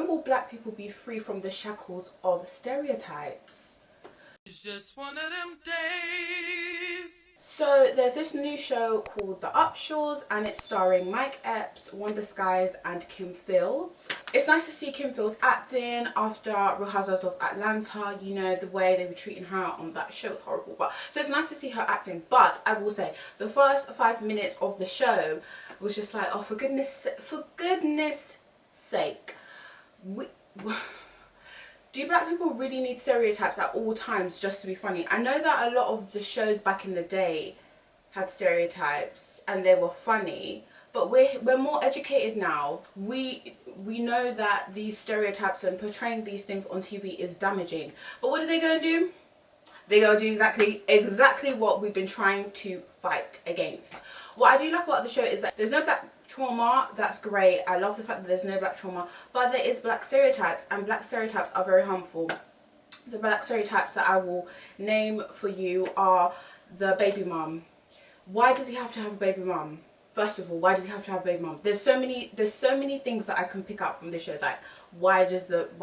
will black people be free from the shackles of stereotypes? It's just one of them days. So there's this new show called The Upshaws, and it's starring Mike Epps, Wanda Skies and Kim Fields. It's nice to see Kim Fields acting after Real Housewives of Atlanta. You know, the way they were treating her on that show was horrible. But so it's nice to see her acting. But I will say, the first 5 minutes of the show was just like, oh, for goodness sake, do black people really need stereotypes at all times just to be funny? I know that a lot of the shows back in the day had stereotypes and they were funny, but we're more educated now. We know that these stereotypes and portraying these things on TV is damaging. But what are they going to do? They're going to do exactly what we've been trying to fight against. What I do like about the show is that there's no black trauma. That's great. I love the fact that there's no black trauma, but there is black stereotypes, and black stereotypes are very harmful. The black stereotypes that I will name for you are the baby mum. Why does he have to have a baby mum? First of all, why does he have to have a baby mum? There's so many things that I can pick up from this show. Like, why does he have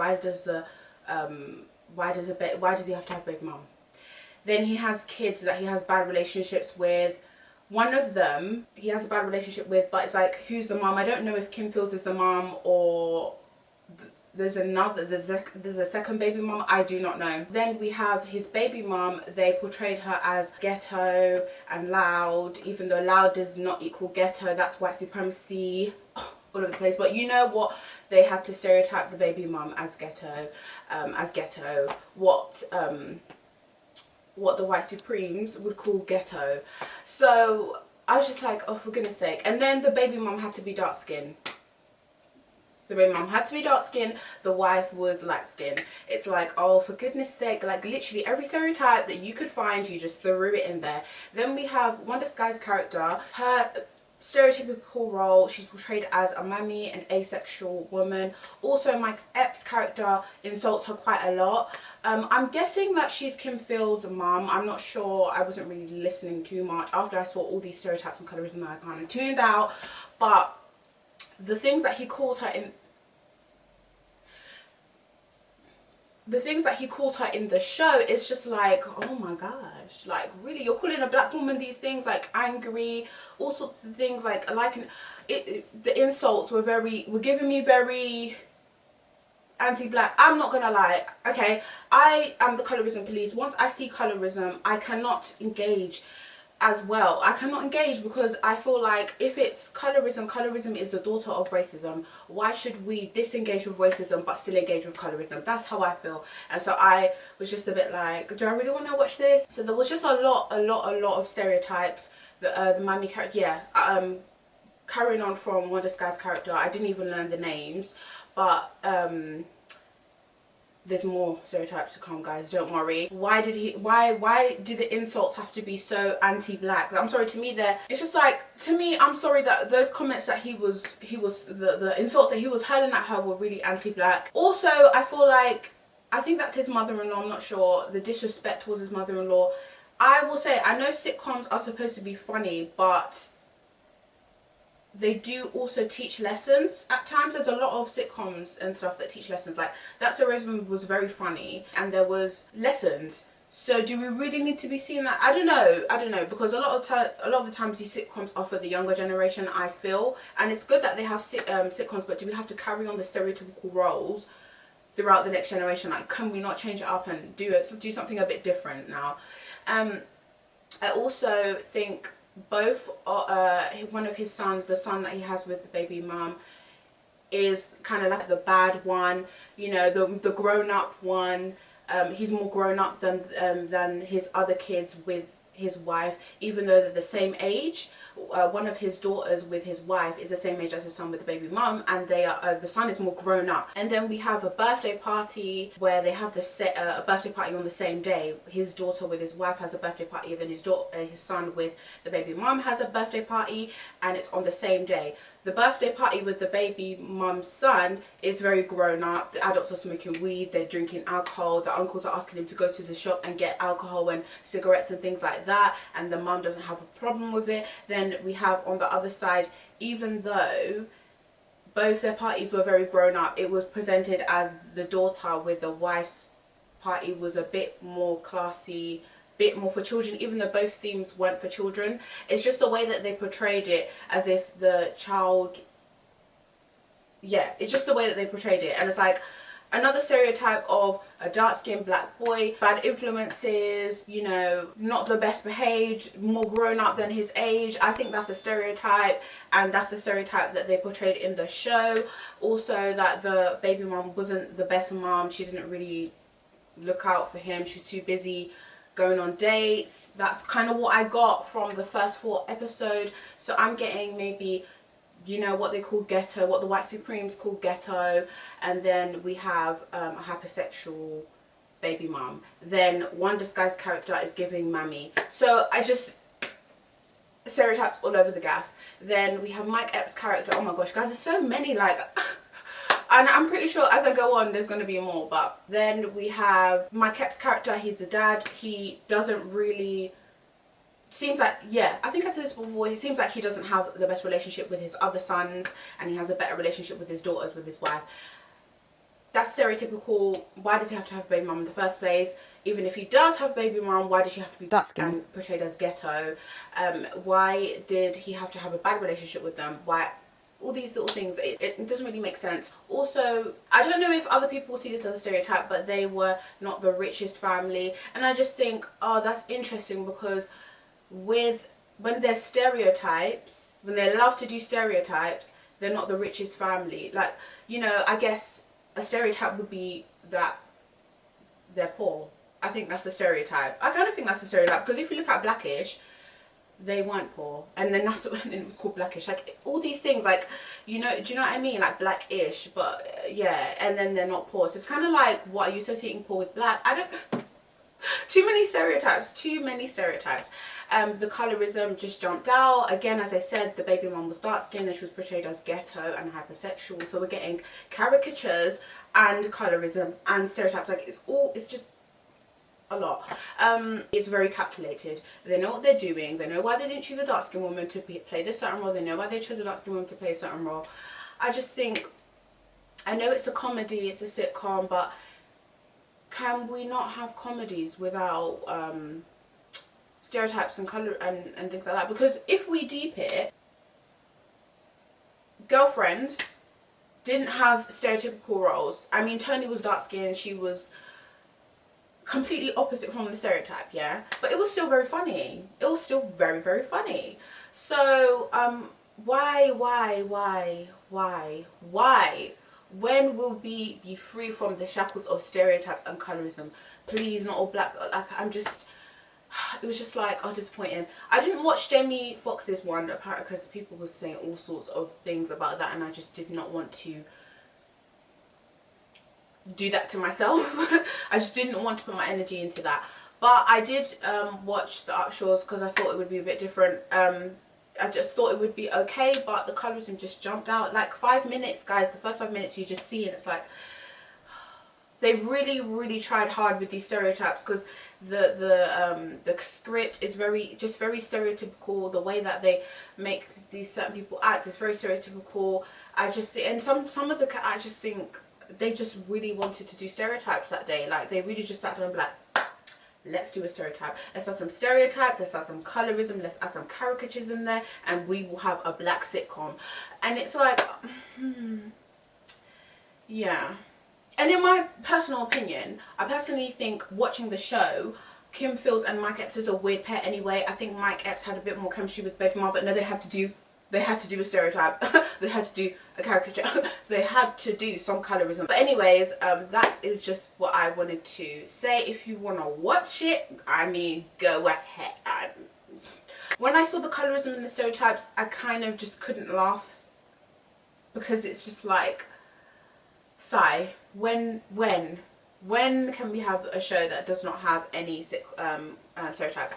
to have a baby mum? Then he has kids that he has bad relationships with. One of them he has a bad relationship with, but it's like, who's the mom? I don't know if Kim Fields is the mom or there's a second baby mom. I do not know. Then we have his baby mom. They portrayed her as ghetto and loud, even though loud does not equal ghetto. That's white supremacy all over the place. But you know what? They had to stereotype the baby mom as ghetto, what the white supremes would call ghetto. So I was just like, oh, for goodness sake. And then the baby mom had to be dark skinned. The baby mom had to be dark skinned. The wife was light skinned. It's like, oh, for goodness sake. Like, literally every stereotype that you could find, you just threw it in there. Then we have Wanda Skies' character. Her stereotypical role, she's portrayed as a mammy, an asexual woman. Also, Mike Epps' character insults her quite a lot. I'm guessing that she's Kim Fields' mum. I'm not sure. I wasn't really listening too much. After I saw all these stereotypes and colorism, I kind of tuned out. But the things that he calls her in the show is just like, oh my gosh, like, really, you're calling a black woman these things, like angry, all sorts of things, like the insults were giving me very anti-black. I'm not gonna lie, okay, I am the colorism police. Once I see colorism, I cannot engage as well. I cannot engage because I feel like if it's colorism is the daughter of racism. Why should we disengage with racism but still engage with colorism? That's how I feel. And so I was just a bit like, do I really want to watch this? So there was just a lot of stereotypes. The mammy character, yeah. Carrying on from Wanda Skies' character, I didn't even learn the names, but there's more stereotypes to come, guys, don't worry. Why did the insults have to be so anti-black? I'm sorry, to me it's just like, to me, I'm sorry that those comments that the insults that he was hurling at her were really anti-black. Also, I think that's his mother-in-law, I'm not sure. The disrespect towards his mother-in-law. I will say, I know sitcoms are supposed to be funny, but they do also teach lessons at times. There's a lot of sitcoms and stuff that teach lessons. Like, That's Colorism was very funny and there was lessons. So do we really need to be seeing that? I don't know, because a lot of the times these sitcoms are for the younger generation, I feel, and it's good that they have sitcoms, but do we have to carry on the stereotypical roles throughout the next generation? Like, can we not change it up and do something a bit different now? I also think both one of his sons, the son that he has with the baby mum, is kind of like the bad one, you know, the grown-up one. He's more grown up than his other kids with his wife, even though they're the same age. One of his daughters with his wife is the same age as his son with the baby mum, and they are the son is more grown up. And then we have a birthday party where they have a birthday party on the same day. His daughter with his wife has a birthday party, then his son with the baby mum has a birthday party, and it's on the same day. The birthday party with the baby mum's son is very grown up. The adults are smoking weed, they're drinking alcohol, the uncles are asking him to go to the shop and get alcohol and cigarettes and things like that, and the mum doesn't have a problem with it. Then we have on the other side, even though both their parties were very grown up. It was presented as the daughter with the wife's party was a bit more classy, bit more for children, even though both themes weren't for children. It's just the way that they portrayed it, as if the child, yeah, it's just the way that they portrayed it. And it's like another stereotype of a dark-skinned black boy, bad influences, you know, not the best behaved, more grown up than his age. I think that's a stereotype, and that's the stereotype that they portrayed in the show. Also, that the baby mom wasn't the best mom. She didn't really look out for him. She's too busy going on dates. That's kind of what I got from the first 4 episodes. So I'm getting maybe, you know, what they call ghetto, what the white supremes call ghetto, and then we have a hypersexual baby mom. Then one disguised character is giving mammy. So I just, stereotypes all over the gaff. Then we have Mike Epps' character. Oh my gosh, guys, there's so many, like, and I'm pretty sure as I go on there's going to be more. But then we have Mike Epps' character. He's the dad. He doesn't really, seems like, yeah, I think I said this before, it seems like he doesn't have the best relationship with his other sons, and he has a better relationship with his daughters, with his wife. That's stereotypical. Why does he have to have a baby mum in the first place? Even if he does have a baby mum, why does she have to be portrayed as ghetto? Why did he have to have a bad relationship with them? Why? All these little things, it doesn't really make sense. Also, I don't know if other people see this as a stereotype, but they were not the richest family, and I just think, oh, that's interesting, because when there's stereotypes, when they love to do stereotypes, they're not the richest family. Like, you know, I guess a stereotype would be that they're poor. I think that's a stereotype. I kind of think that's a stereotype, because if you look at Blackish, they weren't poor, and then that's when it was called Blackish. Like, all these things, like, you know, do you know what I mean? Like Blackish, but yeah, and then they're not poor. So it's kind of like, what are you associating poor with black? I don't. Too many stereotypes. The colorism just jumped out again. As I said, the baby mom was dark skinned and she was portrayed as ghetto and hypersexual. So we're getting caricatures and colorism and stereotypes. Like, it's just a lot. It's very calculated. They know what they're doing. They know why they didn't choose a dark skinned woman to play this certain role. They know why they chose a dark skinned woman to play a certain role. I just think, I know it's a comedy, it's a sitcom, but can we not have comedies without stereotypes and colour and things like that? Because if we deep it, Girlfriends didn't have stereotypical roles. I mean, Tony was dark skinned, she was completely opposite from the stereotype, yeah? But it was still very funny. It was still very, very funny. So, why? When will we be free from the shackles of stereotypes and colorism? Please, not all black. Like, it was just like, oh, disappointing. I didn't watch Jamie Foxx's one, apparently, because people were saying all sorts of things about that, and I just did not want to do that to myself. I just didn't want to put my energy into that. But I did watch the Upshaws because I thought it would be a bit different. I just thought it would be okay, but the colorism just jumped out. Like 5 minutes, guys, the first 5 minutes you just see, and it's like, they really, really tried hard with these stereotypes, because the script is very stereotypical. The way that they make these certain people act is very stereotypical. I just, and some of the, I just think they just really wanted to do stereotypes that day. Like, they really just sat down and be like, let's do a stereotype. Let's add some stereotypes, let's add some colorism, let's add some caricatures in there, and we will have a black sitcom. And it's like, yeah. And in my personal opinion, I personally think watching the show, Kim Fields and Mike Epps is a weird pair anyway. I think Mike Epps had a bit more chemistry with Baby Mom, but no, they had to do a stereotype. They had to do a caricature. They had to do some colorism. But anyways, that is just what I wanted to say. If you want to watch it, I mean, go ahead. When I saw the colorism and the stereotypes, I kind of just couldn't laugh, because it's just like, Sigh, when can we have a show that does not have any stereotypes?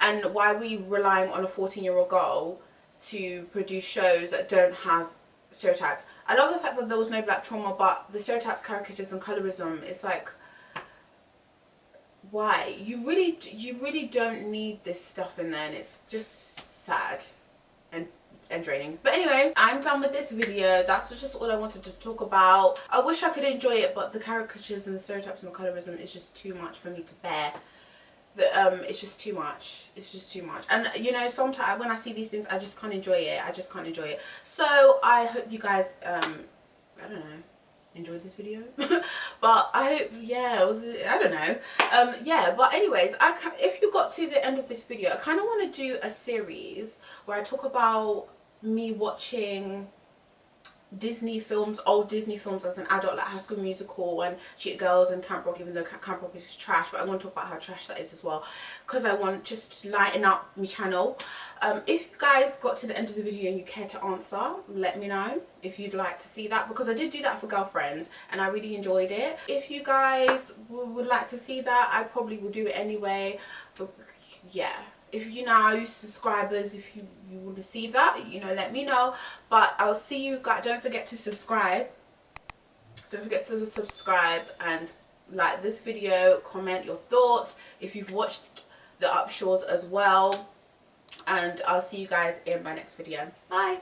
And why are we relying on a 14-year-old girl to produce shows that don't have stereotypes? I love the fact that there was no black trauma, but the stereotypes, caricatures and colorism, it's like, why? You really don't need this stuff in there, and it's just sad. And and draining. But anyway, I'm done with this video. That's just all I wanted to talk about. I wish I could enjoy it, but the caricatures and the stereotypes and the colorism is just too much for me to bear. It's just too much. It's just too much. And you know, sometimes when I see these things, I just can't enjoy it. I just can't enjoy it. So I hope you guys I don't know, enjoyed this video. But I hope, yeah, I don't know, yeah. But anyways, if you got to the end of this video, I kind of want to do a series where I talk about me watching Disney films, old Disney films as an adult, like High School Musical and Cheetah Girls and Camp Rock, even though Camp Rock is trash, but I want to talk about how trash that is as well, because I want just to lighten up my channel. If you guys got to the end of the video and you care to answer, let me know if you'd like to see that, because I did do that for Girlfriends and I really enjoyed it. If you guys would like to see that, I probably will do it anyway. But yeah, if you know subscribers, if you want to see that, you know, let me know. But I'll see you guys. Don't forget to subscribe. Don't forget to subscribe and like this video, comment your thoughts if you've watched the Upshaws as well, and I'll see you guys in my next video. Bye.